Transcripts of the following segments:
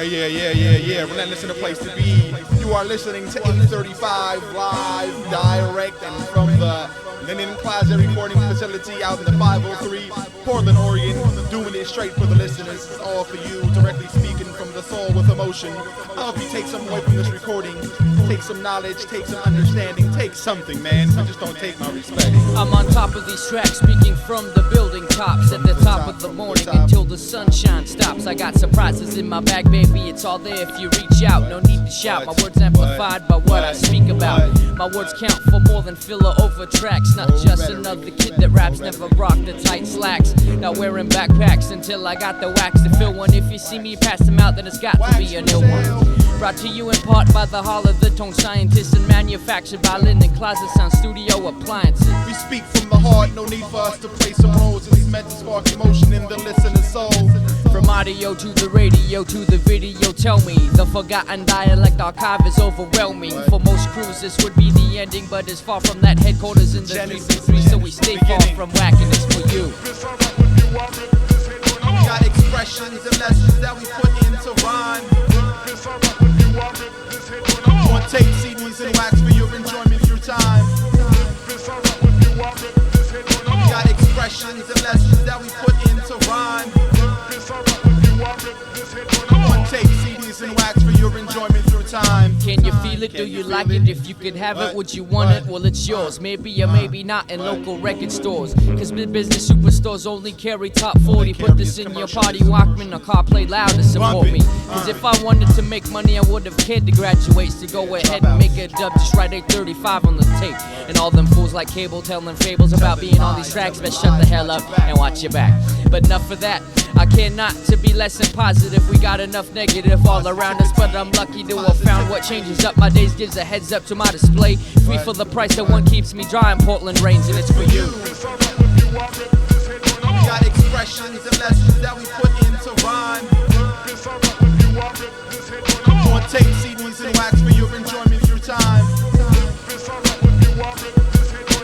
Yeah. Relentless in the place to be. You are listening to 835 live, direct, and from the Linen Closet recording facility out in the 503, Portland, Oregon. Doing it straight for the listeners. It's all for you, directly speaking from the soul with emotion. I hope you take something away from this recording. Take some knowledge, take some understanding, take something, man. But just don't take my respect. I'm on top of these tracks, speaking from the building tops at the top of the morning until the sunshine stops. I got surprises in my bag, baby. It's all there if you reach out. No need to shout. My words amplified by what I speak about. My words count for more than filler over tracks. Not just another kid that raps, never rocked the tight slacks. Not wearing backpacks until I got the wax to fill one. If you see me pass them out, then it's got to be a new one. Brought to you in part by the Hall of the Tone Scientists and manufactured by Linen Closet Sound Studio Appliances. We speak from the heart, no need for us to play some roles. It's meant to spark emotion in the listener's soul. From audio to the radio to the video, tell me the forgotten dialect archive is overwhelming. For most crews this would be the ending, but it's far from that. Headquarters in the 333, so we stay far from whacking. It's for you. We got expressions and lessons that we put into rhyme. On tape, CDs, and wax for your enjoyment through time. We got expressions and lessons that we put into rhyme. On tape, CDs, and wax for your enjoyment through time. Can you feel it? Do you like it? If you could have it, would you want it? Well, it's yours. Maybe or maybe not in local record stores. Cause business superstores only carry top 40. Put this in your party Walkman or car play loud to support me. Cause if I wanted to make money, I would have cared to graduate. So go ahead and make a dub, just write 835 on the tape. And all them fools like Cable telling fables about being on these tracks, but shut the hell up and watch your back. But enough of that. I care not to be less than positive. We got enough negative all around us, but I'm lucky to have found what changes up my days, gives a heads up to my display. Free for the price that one keeps me dry in Portland rains, and it's for you. We got expressions and lessons that we put into rhyme. On tape, CDs, and wax for your enjoyment through time.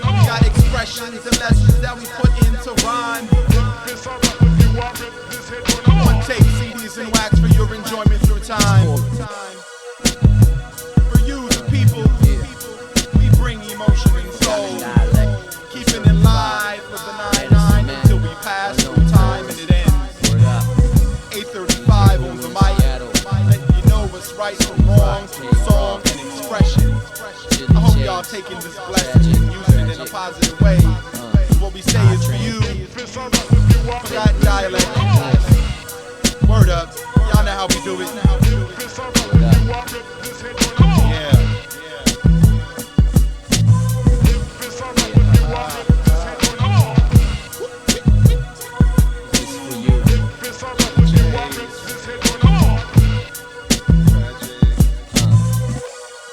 We got expressions and lessons that we put into rhyme. On tape, CDs, and wax for your enjoyment through time. For you, the people, we bring emotion and soul. Keeping it live with the 99 until we pass through time and it ends. 835 on the mic. Let you know what's right from wrong through song and expression. I hope y'all taking this blessing and using it in a positive way. What we say is for you. Forgotten dialect. Word up. Y'all know how we do it. Yeah. This is for you.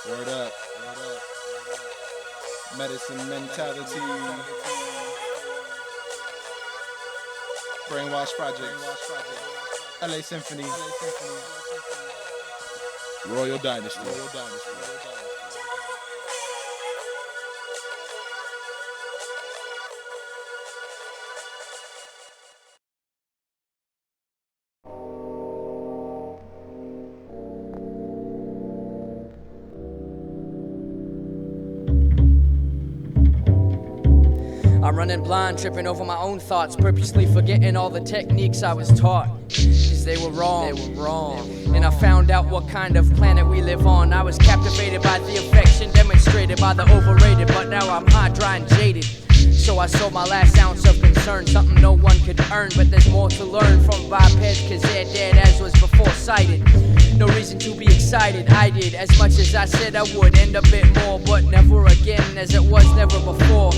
Word up. Medicine mentality. Brainwash Project. LA Symphony. Royal Dynasty. I'm running blind, tripping over my own thoughts, purposely forgetting all the techniques I was taught. Cause they were wrong. And I found out what kind of planet we live on. I was captivated by the affection demonstrated by the overrated, but now I'm high, dry, and jaded. So I sold my last ounce of concern, something no one could earn, but there's more to learn from bipeds, cause they're dead as was before sighted. No reason to be excited, I did as much as I said I would, and a bit more, but never again as it was never before.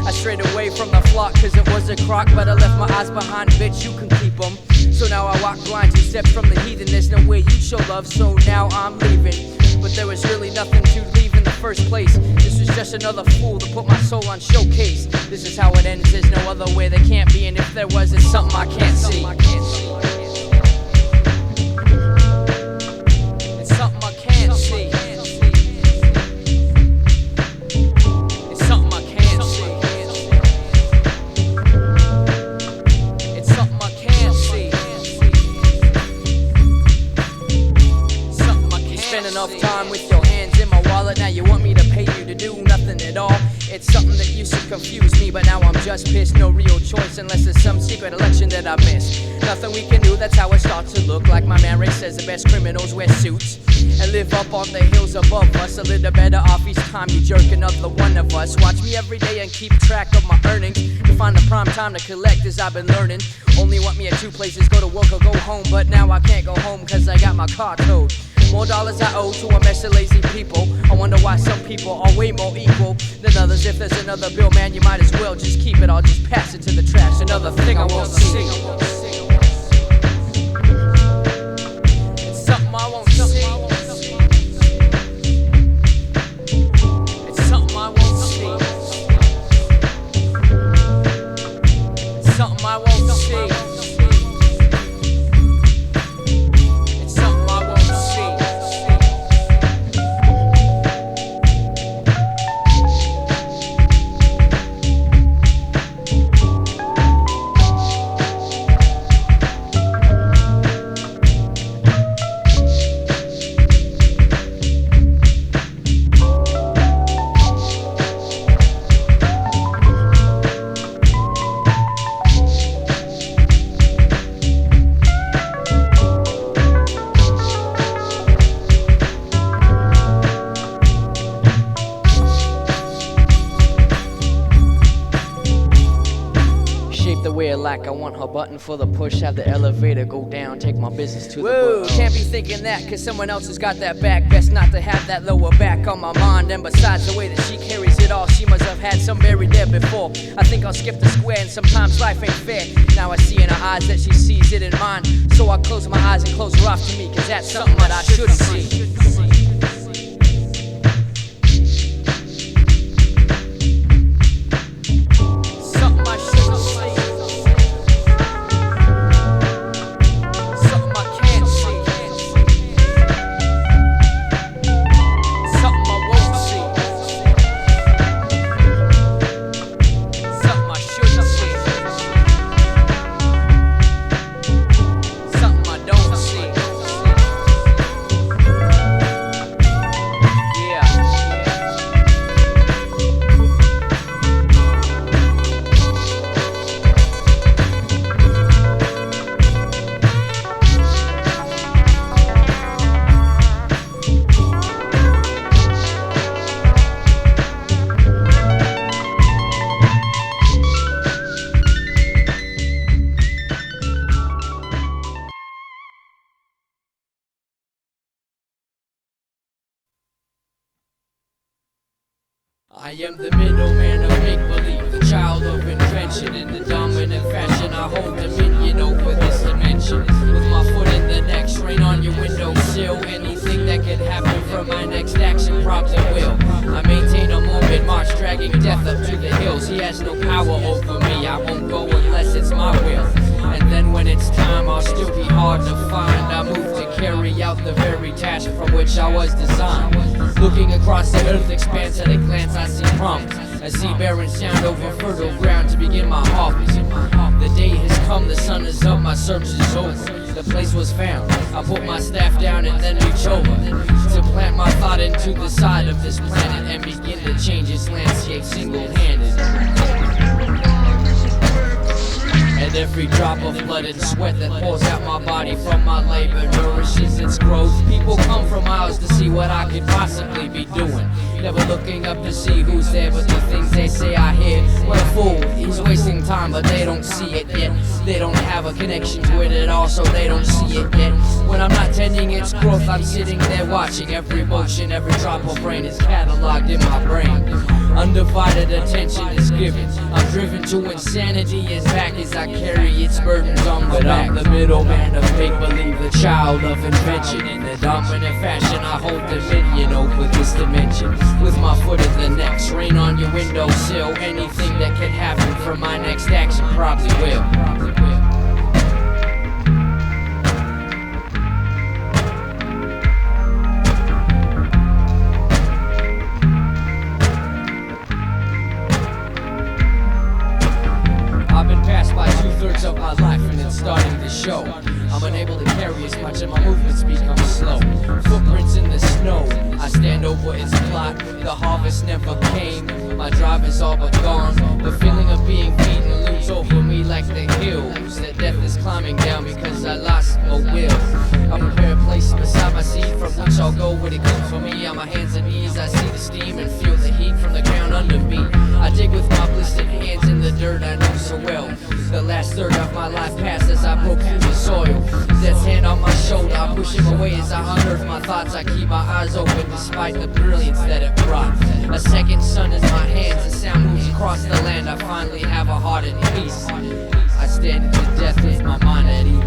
I strayed away from the flock cause it was a crock, but I left my eyes behind, bitch, you can keep them. So now I walk blind, 2 steps from the heathen, there's no way you'd show love, so now I'm leaving. But there was really nothing to leave in the first place. This was just another fool to put my soul on showcase. This is how it ends, there's no other way there can't be, and if there was, it's something I can't see. It's something I can't see. It's something I can't see. It's something I can't see. It's something that used to confuse me, but now I'm just pissed. No real choice unless it's some secret election that I missed. Nothing we can do, that's how it starts to look. Like my man Ray says, the best criminals wear suits and live up on the hills above us. A little better off each time you jerk another one of us. Watch me every day and keep track of my earnings to find the prime time to collect as I've been learning. Only want me at two places, go to work or go home, but now I can't go home cause I got my car towed. More dollars I owe to a mess of lazy people. I wonder why some people are way more equal than others. If there's another bill, man, you might as well just keep it. I'll just pass it to the trash. Another thing I won't see. It's something I won't see. It's something I won't see. It's something I won't see. Like I want her button for the push, have the elevator go down, take my business to the bush. Can't be thinking that, cause someone else has got that back. Best not to have that lower back on my mind. And besides the way that she carries it all, she must have had some buried there before. I think I'll skip the square, and sometimes life ain't fair. Now I see in her eyes that she sees it in mine. So I close my eyes and close her off to me, cause that's something that I shouldn't see. I am the middleman of make-believe, the child of invention. In the dominant fashion, I hold dominion over this dimension. With my foot in the next, rain on your windowsill. Anything that could happen from my next action probably will. I maintain a morbid march, dragging death up to the hills. He has no power over me, I won't go unless it's my will. And then when it's time, I'll still be hard to find. I move to carry out the very task from which I was designed. Looking across the earth expanse, at a glance I see promise. I see barren sound over fertile ground to begin my harvest. The day has come, the sun is up, my search is over. The place was found, I put my staff down and then reach over to plant my thought into the side of this planet and begin to change its landscape single-handed. And every drop of blood and sweat that pours out my body from my labor nourishes its growth. People come from miles to see what I could possibly be doing, never looking up to see who's there, but the things they say I hear. What a fool, he's wasting time, but they don't see it yet. They don't have a connection to it at all, so they don't see it yet. When I'm not tending its growth, I'm sitting there watching every motion, every drop of rain is cataloged in my brain. Undivided attention is given. I'm driven to insanity as back as I carry its burdens on my back. I'm the middleman of make-believe, the child of invention. In the dominant fashion, I hold dominion over this dimension. With my foot in the next, rain on your windowsill. Anything that can happen from my next action probably will. Of my life and it's starting to show. I'm unable to carry as much and my movements become slow. Footprints in the snow, I stand over its plot. The harvest never came, My drive is all but gone. The feeling of being beaten looms over me like the hills that death is climbing down because I lost my will. I prepare a place beside my seat from which I'll go when it comes for me. On my hands and knees I see the steam and feel the heat from the ground under me. I dig with my blistered hands in the dirt I know so well. The last third of my life passed as I broke through the soil. Death's hand on my shoulder, I push him away as I unearth my thoughts. I keep my eyes open despite the brilliance that it brought. A second sun in my hands, the sound moves across the land. I finally have a heart at peace. I stand into death with my mind at ease.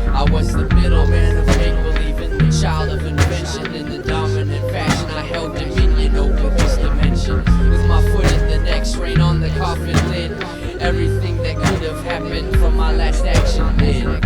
I was the middleman of make-believe and the child of invention. In the dominant fashion I held dominion over this dimension. With my foot in the next rain on the coffin lid. Everything that could have happened from my last action did.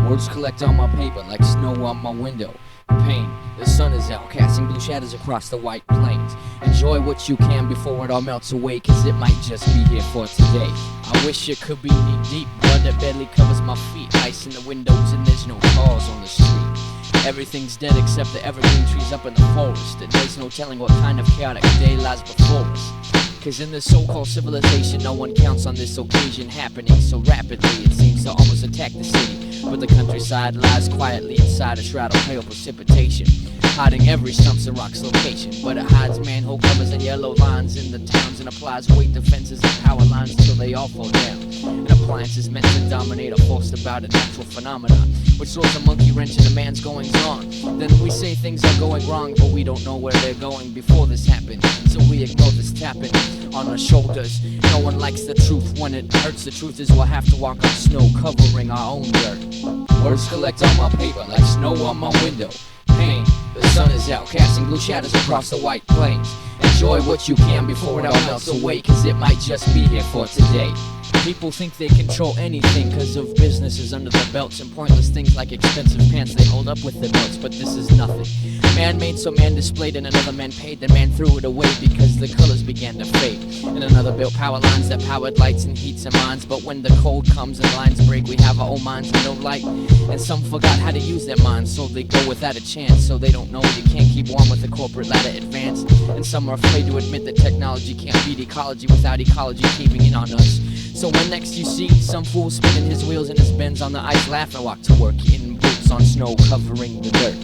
Words collect on my paper like snow on my window. Pain, the sun is out, casting blue shadows across the white plains. Enjoy what you can before it all melts away, cause it might just be here for today. I wish it could be knee deep, blood that barely covers my feet. Ice in the windows and there's no cars on the street. Everything's dead except the evergreen trees up in the forest. And there's no telling what kind of chaotic day lies before us. Cause in this so-called civilization, no one counts on this occasion happening so rapidly. It seems to almost attack the city, but the countryside lies quietly inside a shroud of pale precipitation, hiding every stumps and rocks location. But it hides manhole covers and yellow lines in the towns, and applies weight defenses and power lines till they all fall down. An appliance is meant to dominate or force about a natural phenomenon, which throws a monkey wrench in a man's goings on. Then we say things are going wrong, but we don't know where they're going before this happened. So we ignore this tapping on our shoulders. No one likes the truth when it hurts. The truth is we'll have to walk on snow covering our own dirt. Words collect on my paper like snow on my window. Pain, the sun is out, casting blue shadows across the white plains. Enjoy what you can before it all melts away, cause it might just be here for today. People think they control anything cause of businesses under their belts and pointless things like expensive pants they hold up with their belts, but this is nothing. Man made, so man displayed, and another man paid, then man threw it away because the colors began to fade. And another built power lines that powered lights and heats and minds, but when the cold comes and lines break, we have our own minds and no light. And some forgot how to use their minds, so they go without a chance. So they don't know you can't keep warm with the corporate ladder advance. And some are afraid to admit that technology can't beat ecology without ecology caving in on us. So when next you see some fool spinning his wheels in his Benz on the ice, laugh and walk to work in boots on snow covering the dirt.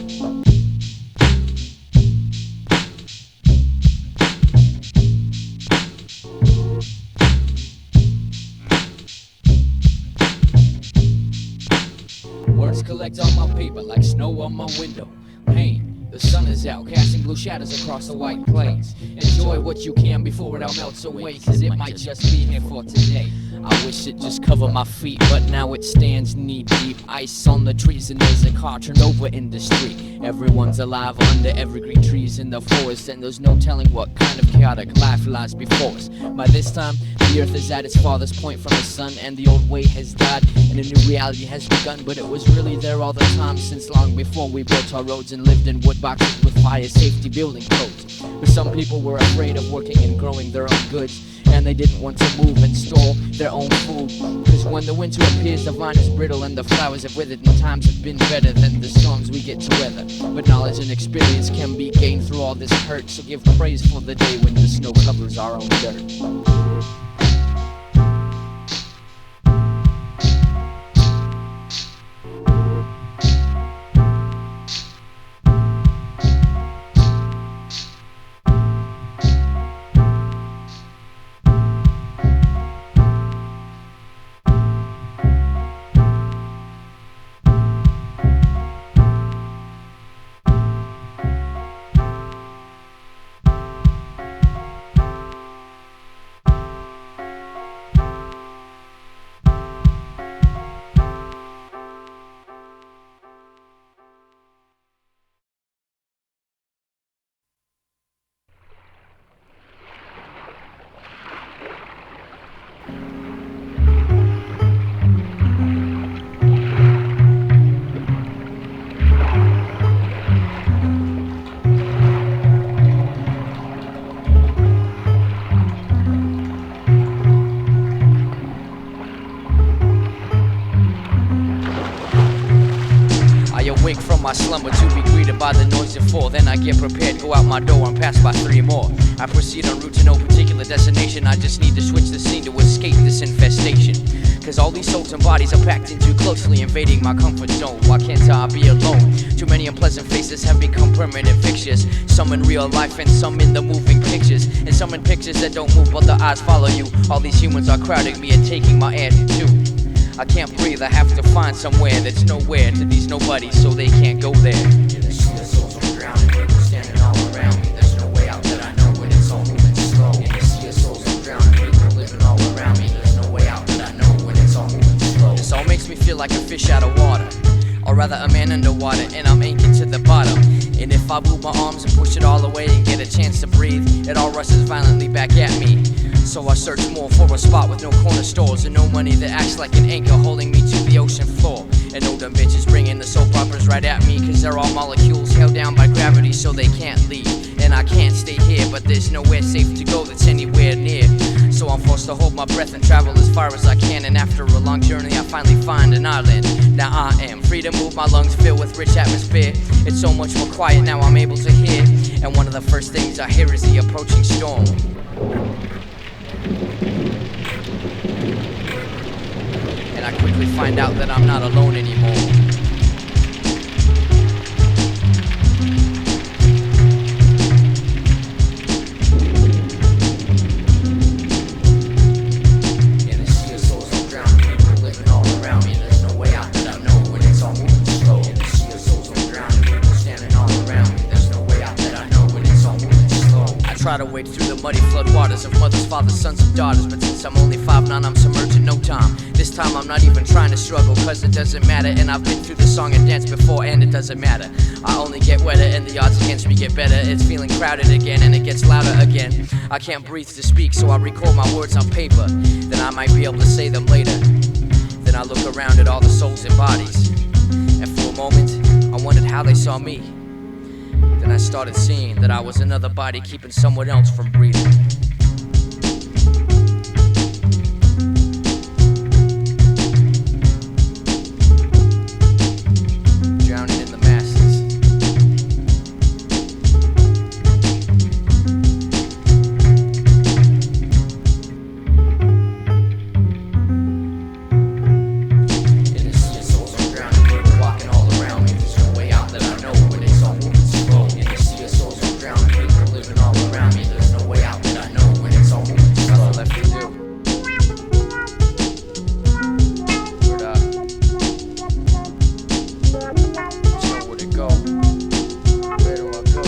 Words collect on my paper like snow on my window. Pain, the sun is out, casting blue shadows across the white plains. Enjoy what you can before it all melts away, cause it might just be here for today. I wish it just covered my feet, but now it stands knee deep. Ice on the trees and there's a car turned over in the street. Everyone's alive under evergreen trees in the forest, and there's no telling what kind of chaotic life lies before us. By this time, the earth is at its farthest point from the sun, and the old way has died, and a new reality has begun. But it was really there all the time, since long before we built our roads and lived in wood boxes with fire safety building codes. But some people were afraid of working and growing their own goods, and they didn't want to move and store their own food. Cause when the winter appears, the vine is brittle and the flowers have withered, and times have been better than the storms we get to weather. But knowledge and experience can be gained through all this hurt, so give praise for the day when the snow covers our own dirt. Awake from my slumber to be greeted by the noise of four. Then I get prepared, go out my door and pass by three more. I proceed en route to no particular destination. I just need to switch the scene to escape this infestation. Cause all these souls and bodies are packed in too closely, invading my comfort zone. Why can't I be alone? Too many unpleasant faces have become permanent fixtures. Some in real life and some in the moving pictures. And some in pictures that don't move but the eyes follow you. All these humans are crowding me and taking my air too. I can't breathe, I have to find somewhere that's nowhere to these nobodies, so they can't go there. The souls are drowning, people standing all around me. There's no way out that I know when it's all moving slow. In the sea of souls are drowning, people living all around me. There's no way out that I know when it's all moving slow. This all makes me feel like a fish out of water, or rather a man underwater, and I'm anchored to the bottom. And if I move my arms and push it all away and get a chance to breathe, it all rushes violently back at me. So I search more for a spot with no corner stores and no money that acts like an anchor holding me to the ocean floor. And all them bitches bringing the soap operas right at me, cause they're all molecules held down by gravity so they can't leave. And I can't stay here, but there's nowhere safe to go that's anywhere near. So I'm forced to hold my breath and travel as far as I can. And after a long journey I finally find an island. Now I am free to move, my lungs filled with rich atmosphere. It's so much more quiet now, I'm able to hear. And one of the first things I hear is the approaching storm. And I quickly find out that I'm not alone anymore. In the sea of souls I'm drowning, people living all around me. There's no way out that I know when it's all moving slow. In the sea of souls I'm drowning, people standing all around me. There's no way out that I know when it's all moving slow. I try to wade through the muddy flood waters of mothers, fathers, sons, and daughters, but since I'm only 5'9", I'm submerged in no time. This This time I'm not even trying to struggle, cause it doesn't matter. And I've been through the song and dance before, and it doesn't matter. I only get wetter and the odds against me get better. It's feeling crowded again and it gets louder again. I can't breathe to speak, so I record my words on paper. Then I might be able to say them later. Then I look around at all the souls and bodies, and for a moment I wondered how they saw me. Then I started seeing that I was another body keeping someone else from breathing. Drowning in the masses. In the sea of souls I'm drowning, people walking all around me. There's no way out that I know when it's all moving slow. In the sea of souls I'm drowning, people living all around me. There's no way out that I know when it's all moving slow. Nothing left to do. Word up. So where'd it go? Where do I go?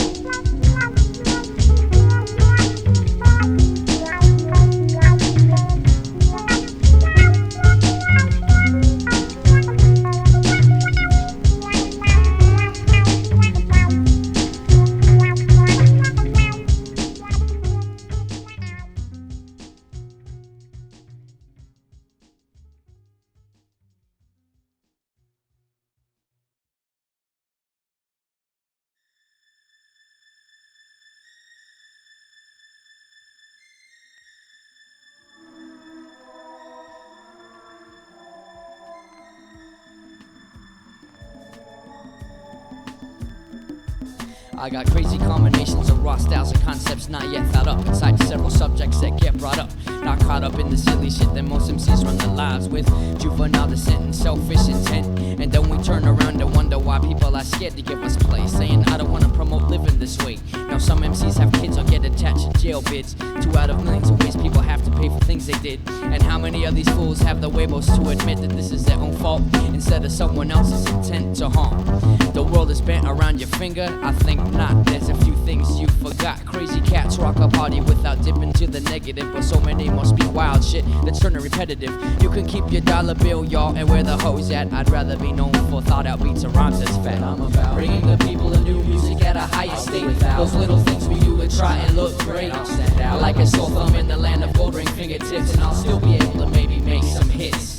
I got crazy combinations of raw styles and concepts not yet thought up inside several subjects that get brought up. Not caught up in the silly shit that most MCs run their lives with. Juvenile dissent and selfish intent. And then we turn around and wonder why people are scared to give us play, saying I don't want to promote living this way. Now some MCs have kids or get attached to jail bids. 2 out of millions of ways people have to pay for things they did. And how many of these fools have the huevos to admit that this is their own fault instead of someone else's intent to harm? The world is bent around your finger? I think not. There's a few things you forgot. Crazy cats rock a party without dipping to the negative, but so many must be wild shit that's turning repetitive. You can keep your dollar bill, y'all, and where the hoes at. I'd rather be known for thought out beats and rhymes that's fat. I'm about bringing the people a new music at a higher state. Those little things we do to try and look great. I'll stand out like a sore thumb in the land of gold ring fingertips, and I'll still be able to maybe make some hits.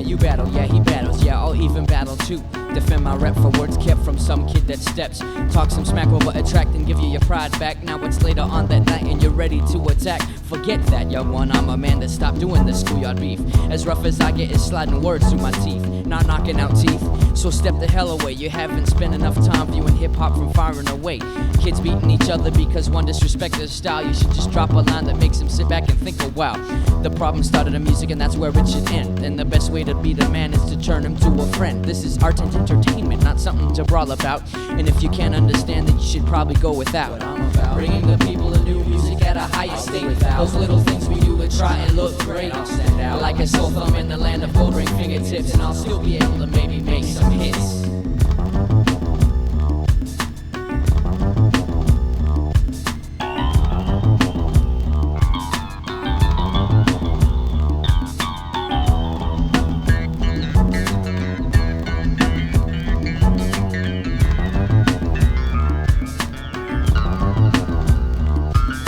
You battle, yeah, he battles, yeah, I'll even battle too. Defend my rep for words kept from some kid that steps. Talk some smack over attract and give you your pride back. Now it's later on that night and you're ready to attack. Forget that, young one, I'm a man to stop doing this schoolyard beef. As rough as I get is sliding words through my teeth, not knocking out teeth. So step the hell away, you haven't spent enough time viewing hip-hop from firing away. Kids beating each other because one disrespects their style. You should just drop a line that makes them sit back and think a while. The problem started in music and that's where it should end. And the best way to beat a man is to turn him to a friend. This is art and entertainment, not something to brawl about. And if you can't understand, then you should probably go without. What I'm about, bringing the people a new music at a higher state. Those little things we do to try and look great. I'll stand out like a sore thumb in the land of gold ring fingertips, and I'll still be able to maybe make some hits.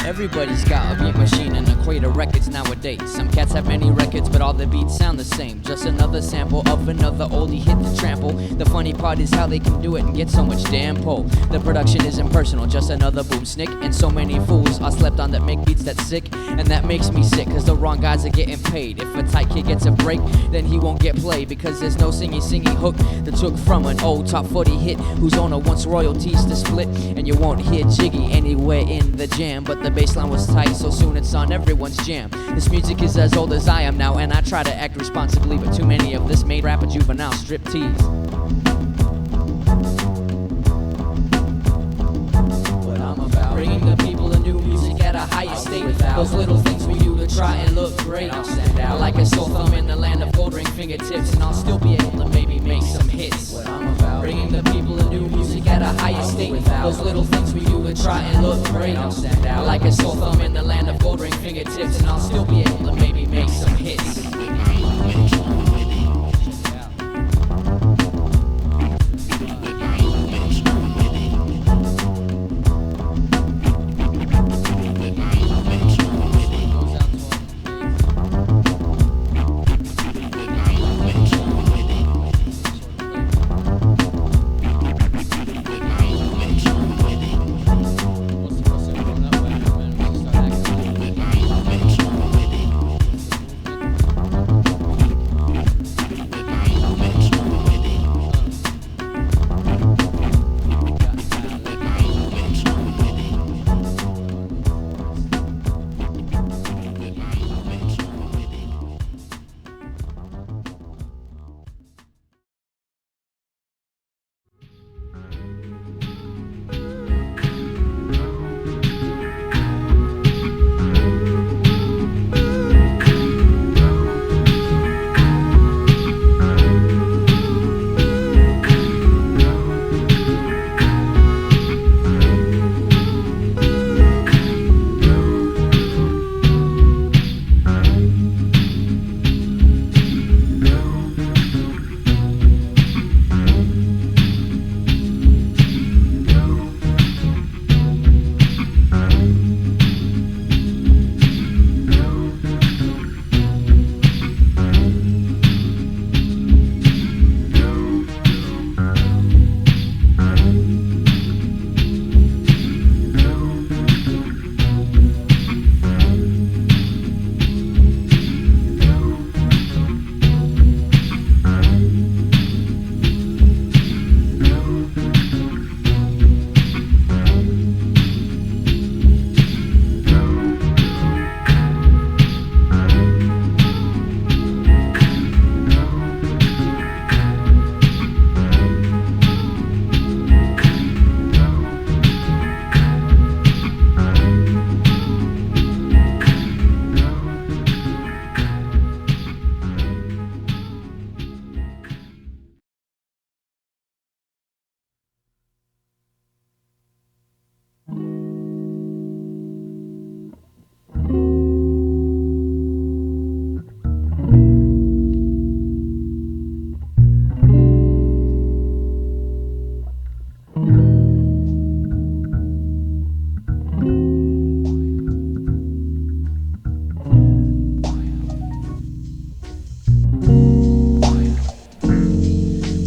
Everybody's got a beat machine and a crate of records nowadays. Some cats have many records, but all the beats sound the same. Just another sample of another oldie hit to trample. The funny part is how they can do it and get so much damn pull. The production is impersonal, just another boom snick. And so many fools are slept on that make beats that's sick. And that makes me sick, cause the wrong guys are getting paid. If a tight kid gets a break, then he won't get played, because there's no singing hook that took from an old top 40 hit whose owner wants royalties to split. And you won't hear Jiggy anywhere in the jam, but the bass line was tight, so soon it's on everyone's jam. This music is as old as I am now, and I try to act responsibly, but too many of this made rap a juvenile strip tease. What I'm about, bringing the people a new music at a higher state. Those little things we do to try and look great. I'll stand out like a sore thumb in the land of gold ring fingertips, and I'll still be able to maybe make some hits. What I'm about, bringing the people a new music at a higher state. Those little things we do to try and look great. I'll stand out like a sore thumb in the land of gold ring fingertips, and I'll still be able to maybe make some hits.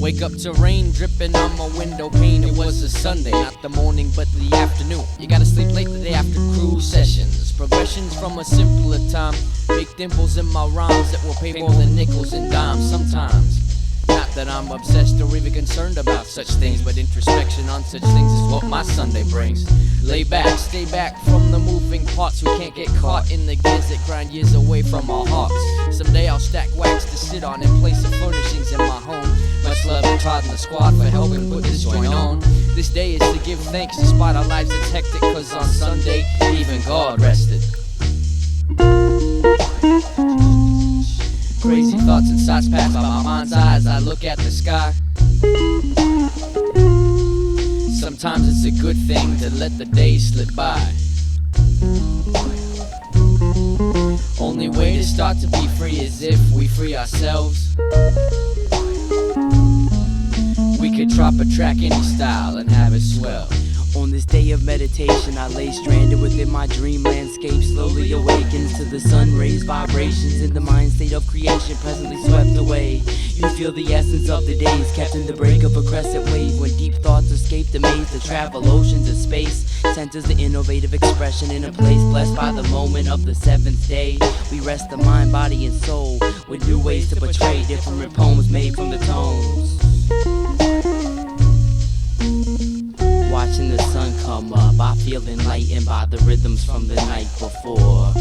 Wake up to rain dripping on my window pane. It was a Sunday, not the morning but the afternoon. You gotta sleep late the day after cruise sessions. Progressions from a simpler time make dimples in my rhymes that will pay more than nickels and dimes sometimes. Not that I'm obsessed or even concerned about such things, but introspection on such things is what my Sunday brings. Lay back, stay back from the moving parts. We can't get caught in the gears that grind years away from our hearts. Someday I'll stack wax to sit on in place of furnishings in my home. Much love to Todd and the squad for helping put this joint on. This day is to give thanks despite our lives it's hectic, cause on Sunday even God rested. Crazy thoughts and sights pass by my mind's eye as I look at the sky. Sometimes it's a good thing to let the days slip by. Only way to start to be free is if we free ourselves. We could drop a track any style and have it swell. On this day of meditation, I lay stranded within my dream landscape, slowly awakens to the sun rays, vibrations in the mind state of creation, presently swept away. You feel the essence of the days, kept in the break of a crescent wave, when deep thoughts escape the maze to travel oceans of space. Centers the innovative expression in a place blessed by the moment of the seventh day. We rest the mind, body, and soul with new ways to portray different poems made from the tones. Watching the sun come up, I feel enlightened by the rhythms from the night before.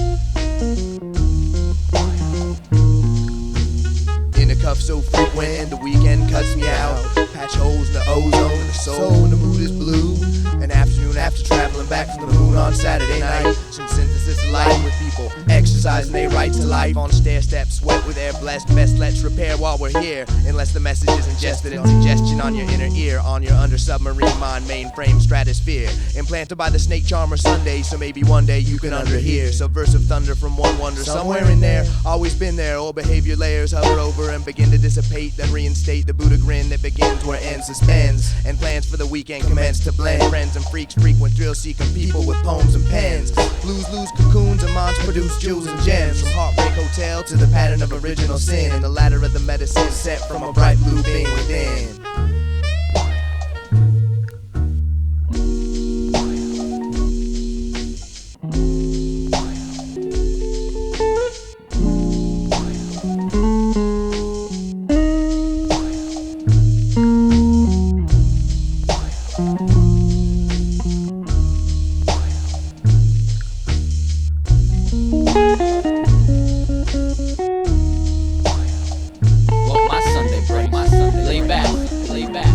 In a cuff so frequent, the weekend cuts me out. Patch holes in the ozone and the soul when the mood is blue. An afternoon after traveling back from the moon on Saturday night. Some synthesis of light with people exercising their right to life. On stair steps, wet with air blessed. Best let's repair while we're here, unless the message is ingested in suggestion on your inner ear, on your under submarine mind mainframe stratosphere. Implanted by the snake charmer Sunday, so maybe one day you can underhear. Subversive thunder from one wonder somewhere in there. Always been there. Old behavior layers hover over and begin to dissipate, then reinstate the Buddha grin that begins where end suspends. And plans for the weekend commence to blend. Friends and freaks frequent thrill-seeking people with poems and pens. Blues lose cocoons and minds produce jewels and gems. From Heartbreak Hotel to the pattern of original sin, and the ladder of the medicine set from a bright blue being within. Well, my Sunday break, lay back,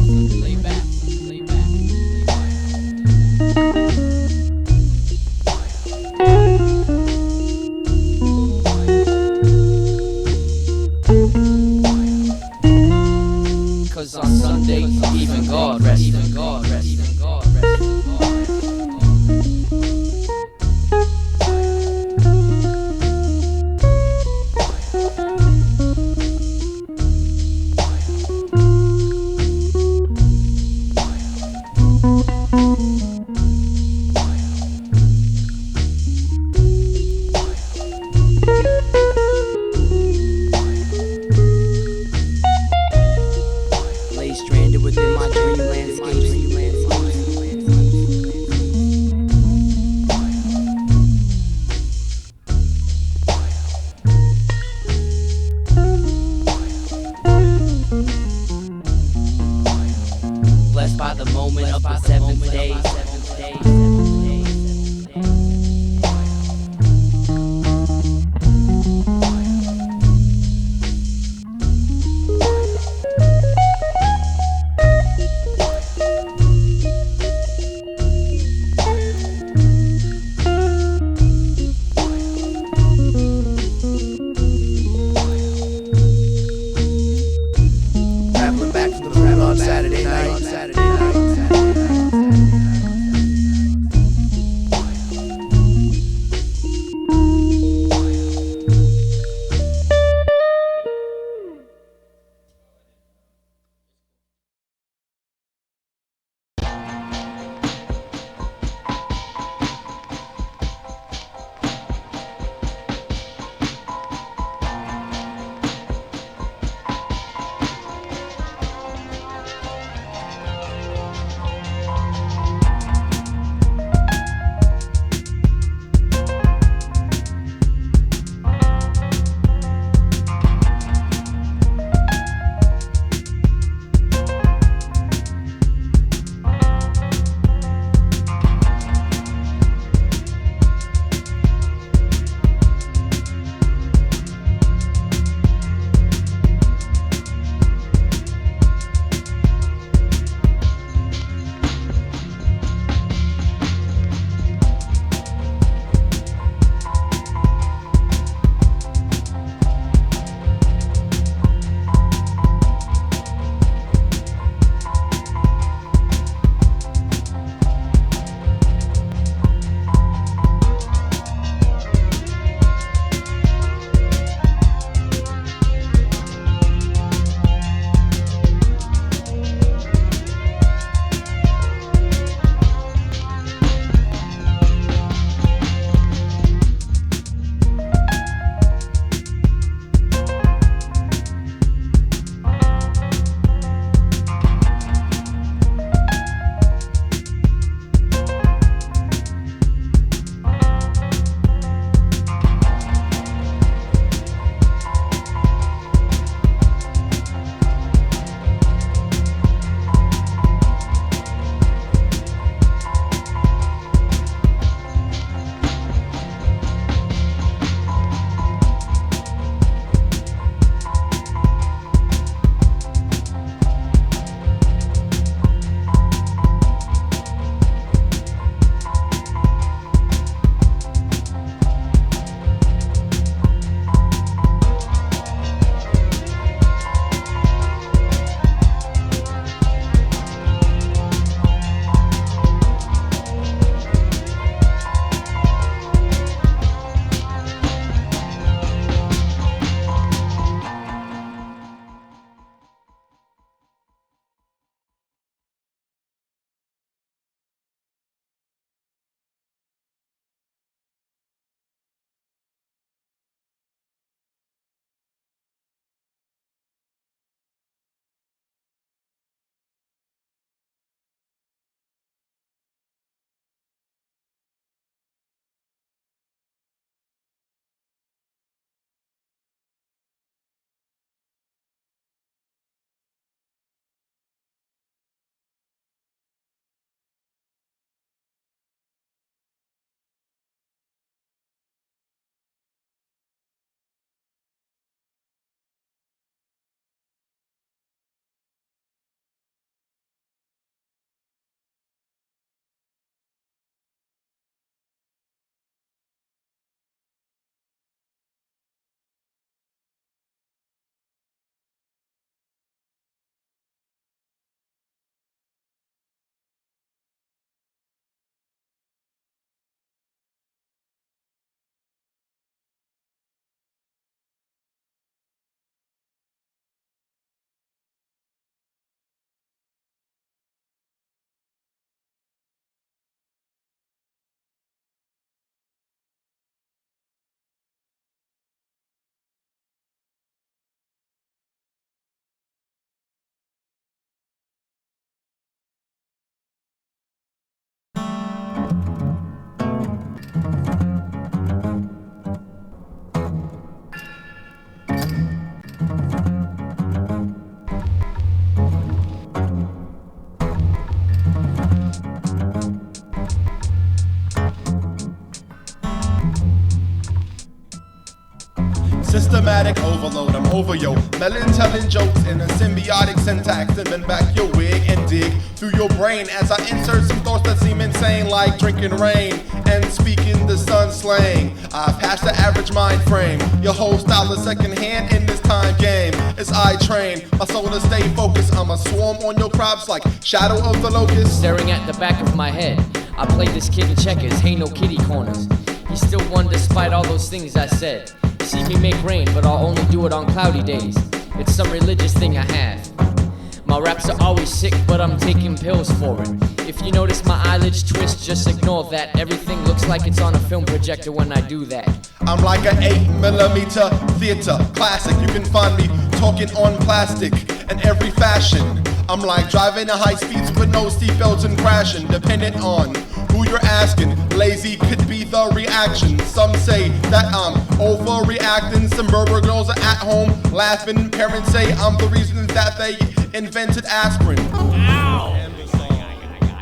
Systematic overload, I'm over yo. Melon telling jokes in a symbiotic syntax, and then back your wig and dig through your brain as I insert some thoughts that seem insane, like drinking rain and speaking the sun slang. I pass the average mind frame. Your whole style is secondhand in this time game. As I train my soul to stay focused, I'm a swarm on your crops like shadow of the locust. Staring at the back of my head, I play this kid in checkers, ain't no kitty corners. He still won despite all those things I said. See me make rain, but I'll only do it on cloudy days. It's some religious thing I have. My raps are always sick, but I'm taking pills for it. If you notice my eyelids twist, just ignore that. Everything looks like it's on a film projector when I do that. I'm like an 8mm theater classic. You can find me talking on plastic in every fashion. I'm like driving at high speeds with no seatbelts and crashing. Dependent on who you're asking, lazy could be the reaction. Some say that I'm overreacting. Some Berber girls are at home laughing. Parents say I'm the reason that they invented aspirin. Ow!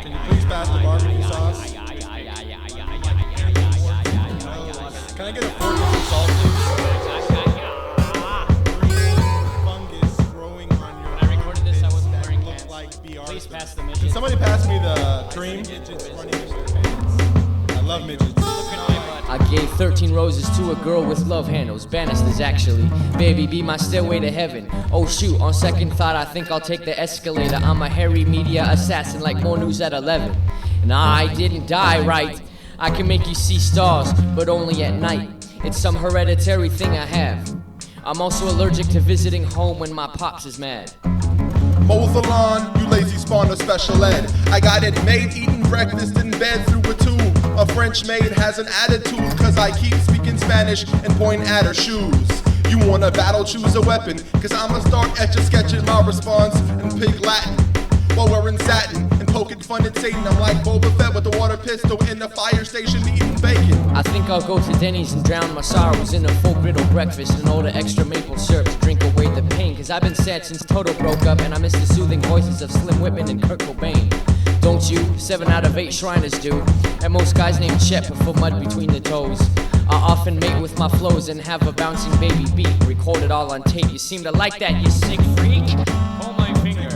Can you please pass the barbecue sauce? Can I get a fork with some salt, please? Fungus growing on your When I recorded this, I wasn't wearing look pants. like BR. Please pass the Can midget. somebody pass me the cream? I love midgets. I gave 13 roses to a girl with love handles, banisters actually. Baby, be my stairway to heaven. Oh shoot, on second thought, I think I'll take the escalator. I'm a hairy media assassin like more news at 11. Nah, I didn't die right. I can make you see stars, but only at night. It's some hereditary thing I have. I'm also allergic to visiting home when my pops is mad. Mow the lawn, you lazy spawn of special ed. I got it made, eating breakfast in bed through a tube. A French maid has an attitude, cause I keep speaking Spanish and pointing at her shoes. You wanna battle, choose a weapon, cause I'ma start etch a sketching my response in pig Latin. While wearing satin and poking fun at Satan, I'm like Boba Fett with the water pistol in the fire station eating bacon. I think I'll go to Denny's and drown my sorrows in a full griddle breakfast and all the extra maple syrup to drink away the pain. Cause I've been sad since Toto broke up and I miss the soothing voices of Slim Whitman and Kurt Cobain. Don't you? 7 out of 8 Shriners do. And most guys named Chet prefer mud between the toes. I often mate with my flows and have a bouncing baby beat. Record it all on tape. You seem to like that, you sick freak. Pull my finger.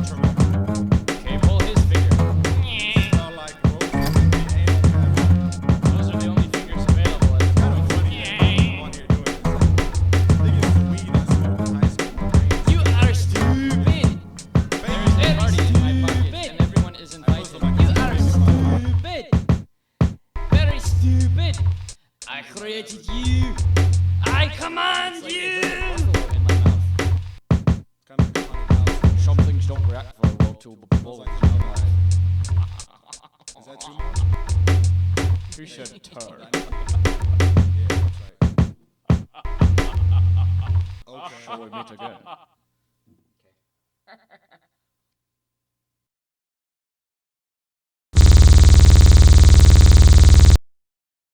Okay, pull his finger. Those are the only fingers available at the moment. You are stupid. There's a party in my pocket and everyone is invited. You are stupid. Very stupid. I created you. I command you. Some things don't react very well to a ball. Is that too much? You should turn. Okay. Shall we meet again?